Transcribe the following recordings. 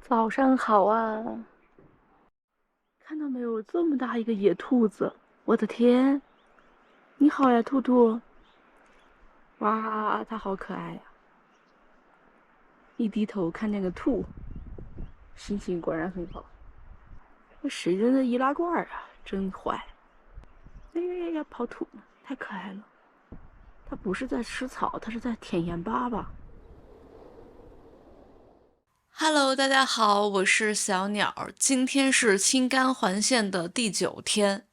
早上好啊！看到没有，这么大一个野兔子！我的天！你好呀，兔兔！哇，它好可爱呀！一低头看那个兔，心情果然很好。这谁扔的易拉罐啊？真坏！哎呀呀呀，跑土呢，太可爱了！它不是在吃草，它是在舔盐巴吧Hello，大家好，我是小鸟。今天是青甘环线的第9天，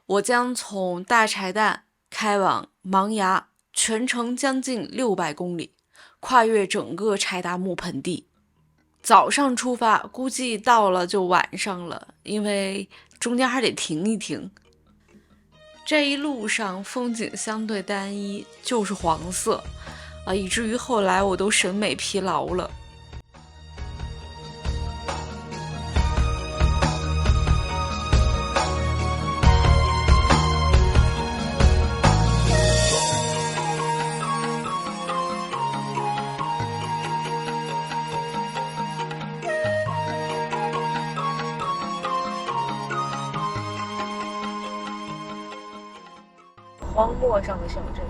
我将从大柴旦开往芒崖，全程将近600公里，跨越整个柴达木盆地。早上出发，估计到了就晚上了，因为中间还得停一停。这一路上风景相对单一，就是黄色以至于后来我都审美疲劳了。荒漠上的小镇，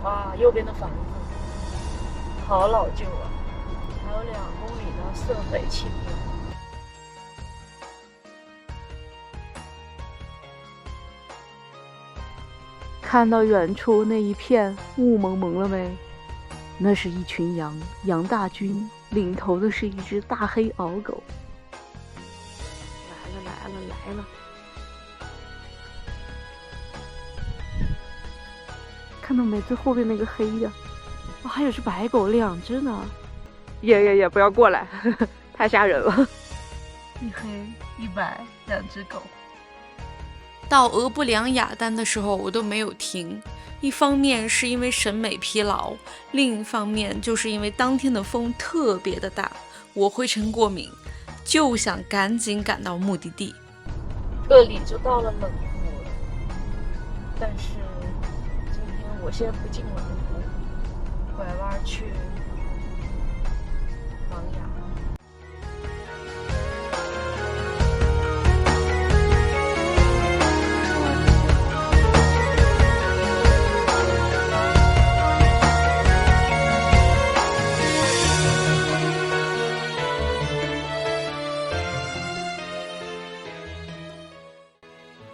哇，右边的房子好老旧啊！还有2公里到色北起步。看到远处那一片雾蒙蒙了没？那是一群羊，羊大军，领头的是一只大黑獒狗。来了来了来了！看到没？最后边那个黑的，哦，还有只白狗，2只呢！也不要过来，呵呵，太吓人了！一黑一白，2只狗。到俄布良雅丹的时候，我都没有停。一方面是因为审美疲劳，另一方面就是因为当天的风特别的大，我灰尘过敏，就想赶紧赶到目的地。这里就到了冷湖了，但是今天我先不进冷湖，拐弯去芒崖。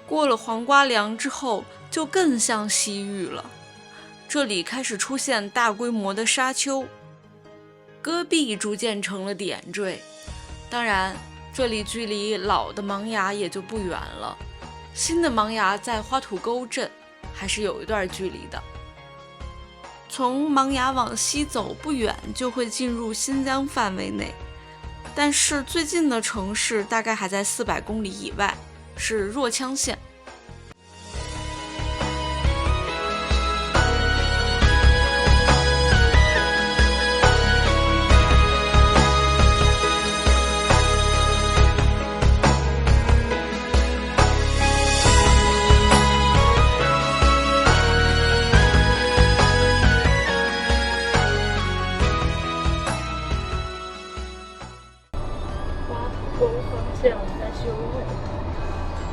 过了黄瓜梁之后，就更像西域了。这里开始出现大规模的沙丘，戈壁逐渐成了点缀。当然，这里距离老的芒崖也就不远了。新的芒崖在花土沟镇，还是有一段距离的。从芒崖往西走不远，就会进入新疆范围内，但是最近的城市大概还在400公里以外，是若羌县。沟方向在修路，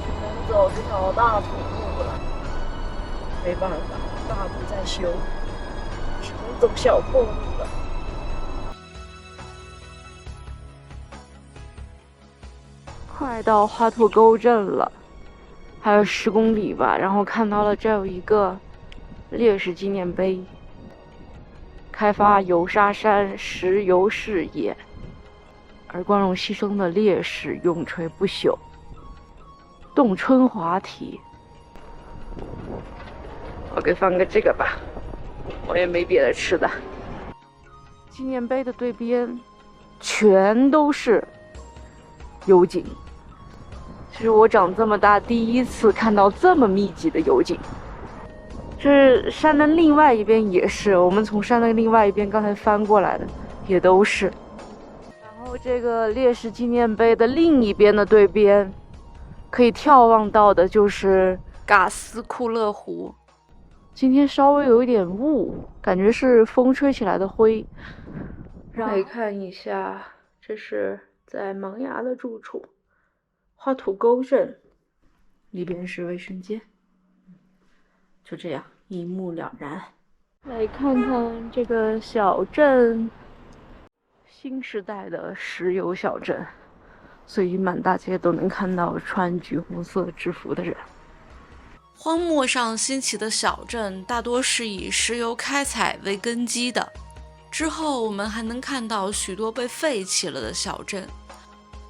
只能走这条大土路了。没办法，大路在修，只能走小破路了。快到花土沟镇了，还有10公里吧。然后看到了这有一个烈士纪念碑，开发油砂山石油事业。而光荣牺牲的烈士永垂不朽。洞春华体，我给放个这个吧，我也没别的吃的。纪念碑的对边全都是油井，这是我长这么大第一次看到这么密集的油井。这山的另外一边也是，我们从山的另外一边刚才翻过来的也都是。这个烈士纪念碑的另一边的对边，可以眺望到的就是嘎斯库勒湖。今天稍微有一点雾，感觉是风吹起来的灰。来看一下，这是在芒芽的住处花土沟镇，里边是卫生间，就这样一目了然。来看看这个小镇，新时代的石油小镇，所以满大街都能看到穿橘红色制服的人。荒漠上兴起的小镇大多是以石油开采为根基的，之后我们还能看到许多被废弃了的小镇。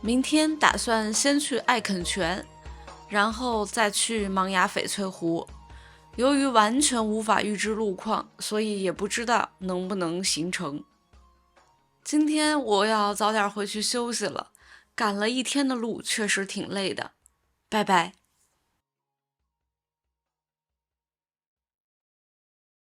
明天打算先去艾肯泉，然后再去芒芽翡翠湖。由于完全无法预知路况，所以也不知道能不能行程。今天我要早点回去休息了，赶了一天的路确实挺累的。拜拜。